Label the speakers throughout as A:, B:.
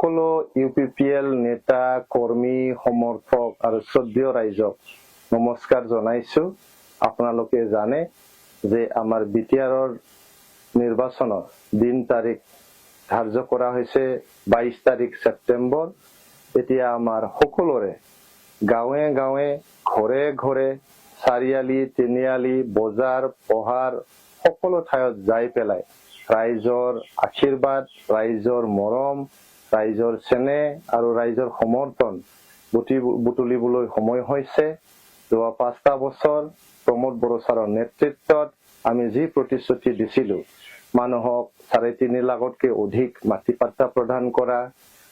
A: সকলো ইউপিপিএল নেতা কৰ্মী সমৰ্থক আৰু শ্ৰদ্ধেয় ৰাইজক নমস্কাৰ জনাইছো। আপোনালোকে জানে যে আমাৰ বিটিআৰৰ নিৰ্বাচনৰ দিন তাৰিখ ধাৰ্য কৰা হৈছে 22 তাৰিখ ছেপ্টেম্বৰ। এতিয়া আমাৰ সকলোৰে গাঁৱে গাঁৱে ঘৰে ঘৰে চাৰিআলি তিনিআলি বজাৰ পহাৰ সকলো ঠাইত যাই পেলাই ৰাইজৰ আশীৰ্বাদ, ৰাইজৰ মৰম, ৰাইজৰ চেনেহ আৰু ৰাইজৰ সমৰ্থন বুটলিবলৈ সময় হৈছে। যোৱা 5টা বছৰ প্ৰমোদ বড়ো ছাৰৰ নেতৃত্বত আমি যি প্ৰতিশ্ৰুতি দিছিলো, মানুহক 3.5 লাখতকৈ অধিক মাটি পাট্টা প্ৰদান কৰা,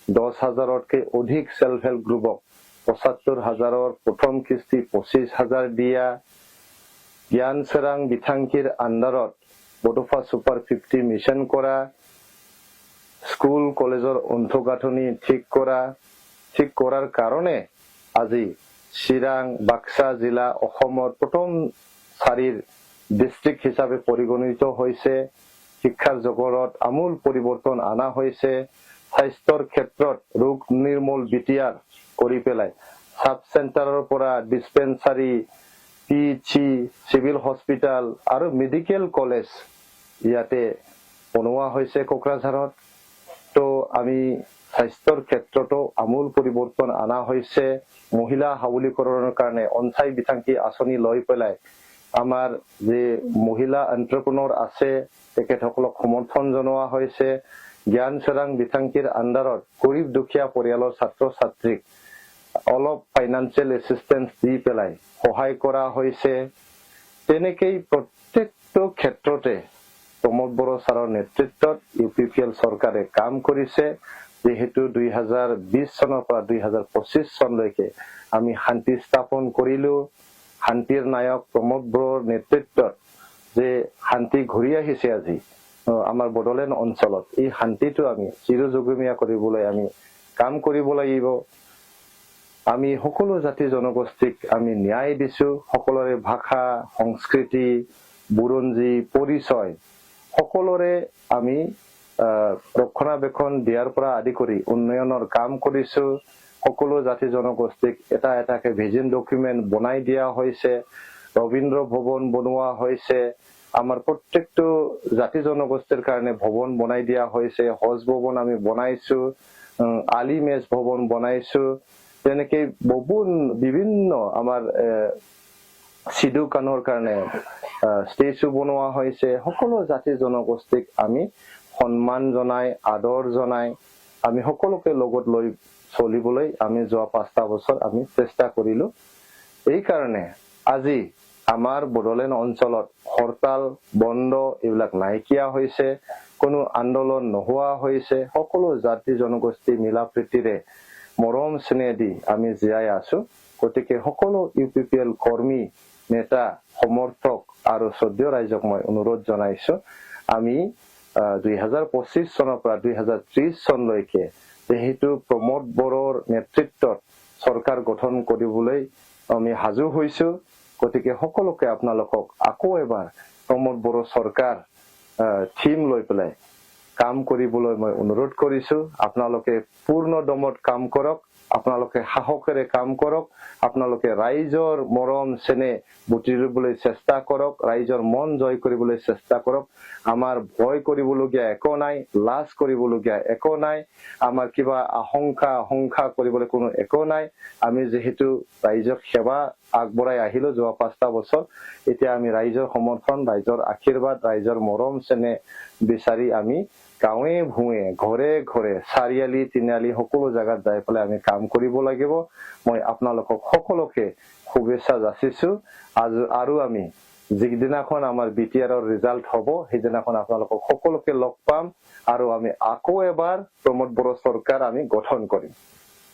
A: 10,000তকৈ অধিক সেল্ফ হেল্প গ্ৰুপক 75,000ৰ প্ৰথম কিস্তি 25,000 দিয়া, জ্ঞান চেৰাং বিথাংকিৰ আণ্ডাৰত বডোফা সুপাৰ 50 মিছন কৰা, স্কুল কলেজৰ অন্তঃগাঁথনি ঠিক কৰাৰ কাৰণে আজি চিৰাং বাক্সা জিলা অসমৰ প্ৰথম 4 ডিষ্ট্ৰিক্ট হিচাপে পৰিগণিত হৈছে। শিক্ষাৰ জগতত আমূল পৰিৱৰ্তন অনা হৈছে। স্বাস্থ্যৰ ক্ষেত্ৰত ৰোগ নিৰ্মূল বিটিআৰ কৰি পেলাই সাব চেণ্টাৰৰ পৰা ডিস্পেন্সাৰী, পিএইচি, চিভিল হস্পিটাল আৰু মেডিকেল কলেজ ইয়াতে বনোৱা হৈছে কোকৰাঝাৰত। তো আমি স্বাস্থ্যৰ ক্ষেত্ৰতো আমূল পৰিৱৰ্তন অনা হৈছে। মহিলা সবলীকৰণৰ কাৰণে অঞ্চল বিথাংকি আঁচনি লৈ পেলাই আমাৰ যে মহিলা এণ্টাৰপ্ৰেনৰ আছে তেখেতসকলক সমৰ্থন জনোৱা হৈছে। জ্ঞান চেৰাং বিথাংকিৰ আণ্ডাৰত গৰীব দুখীয়া পৰিয়ালৰ ছাত্ৰ ছাত্ৰীক অলপ ফাইনেন্সিয়েল এছিষ্টেন্স দি পেলাই সহায় কৰা হৈছে। তেনেকেই প্ৰত্যেকটো ক্ষেত্ৰতে প্ৰমোদ বড়ো ছাৰৰ নেতৃত্বত ইউপিপিএল চৰকাৰে কাম কৰিছে। যেহেতু 2020 চনৰ পৰা 2025 চনলৈকে আমি শান্তি স্থাপন কৰিলো। শান্তিৰ নায়ক প্ৰমোদ বড়োৰ নেতৃত্বত যে শান্তি ঘূৰি আহিছে আজি আমাৰ বডোলেণ্ড অঞ্চলত, এই শান্তিটো আমি চিৰযুগমীয়া কৰিবলৈ আমি কাম কৰিব লাগিব। আমি সকলো জাতি জনগোষ্ঠীক আমি ন্যায় দিছো। সকলোৰে ভাষা, সংস্কৃতি, বুৰঞ্জী, পৰিচয় সকলোৰে আমি ৰক্ষণাবেক্ষণ দিয়াৰ পৰা আদি কৰি উন্নয়নৰ কাম কৰিছো। সকলো জাতি জনগোষ্ঠীক এটা এটাকে ভিজন ডকুমেণ্ট বনাই দিয়া হৈছে। ৰবীন্দ্ৰ ভৱন বনোৱা হৈছে। আমাৰ প্ৰত্যেকটো জাতি জনগোষ্ঠীৰ কাৰণে ভৱন বনাই দিয়া হৈছে। হজ ভৱন আমি বনাইছো, আলি মেজ ভৱন বনাইছো। তেনেকৈ বিভিন্ন আমাৰ সিধু কাণৰ কাৰণে ষ্টেচু বনোৱা হৈছে। সকলো জাতি জনগোষ্ঠীক আমি সন্মান জনাই, আদৰ জনাই আমি সকলোকে লগত লৈ চলিবলৈ আমি যোৱা 5টা বছৰ আমি চেষ্টা কৰিলো। এই কাৰণে আজি আমাৰ বডোলেণ্ড অঞ্চলত হৰতাল বন্ধ এইবিলাক নাইকিয়া হৈছে, কোনো আন্দোলন নোহোৱা হৈছে। সকলো জাতি জনগোষ্ঠী মিলা প্ৰীতিৰে মৰম স্নেহ দি আমি জীয়াই আছো। গতিকে সকলো ইউপিপিএল কৰ্মী, নেতা, সমৰ্থক আৰু শ্ৰদ্ধেয় ৰাইজক মই অনুৰোধ জনাইছো, আমি 2025 চনৰ পৰা 2030 চনলৈকে যেহেতু প্ৰমোদ বড়োৰ নেতৃত্বত চৰকাৰ গঠন কৰিবলৈ আমি সাজু হৈছো। গতিকে সকলোকে আপোনালোকক আকৌ এবাৰ প্ৰমোদ বড়ো চৰকাৰ থিম লৈ পেলাই কাম কৰিবলৈ মই অনুৰোধ কৰিছো। আপোনালোকে পূৰ্ণ দমত কাম কৰক, আপোনালোকে সাহসেৰে কাম কৰক, আপোনালোকে ৰাইজৰ মৰম চেনেহ বুটলিবলৈ চেষ্টা কৰক, ৰাইজৰ মন জয় কৰিবলৈ চেষ্টা কৰক। আমাৰ ভয় কৰিবলগীয়া একো নাই, লাজ কৰিবলগীয়া একো নাই, আমাৰ কিবা আশংকা কৰিবলৈ কোনো একো নাই। আমি যিহেতু ৰাইজক সেৱা আগবঢ়াই আহিলো যোৱা 5টা বছৰ, এতিয়া আমি ৰাইজৰ সমৰ্থন, ৰাইজৰ আশীৰ্বাদ, ৰাইজৰ মৰম চেনেহ বিচাৰি আমি গাঁৱে ভূঞে ঘৰে ঘৰে চাৰিআলি তিনিআলি সকলো জাগাত যাই পেলাই আমি কাম কৰিব লাগিব। মই আপোনালোকক সকলোকে শুভেচ্ছা যাচিছো। আৰু আমি যিদিনাখন আমাৰ বিটিআৰৰ ৰিজাল্ট হ'ব সেইদিনাখন আপোনালোকক সকলোকে লগ পাম আৰু আমি আকৌ এবাৰ প্ৰমোদ বড়ো চৰকাৰ আমি গঠন কৰিম।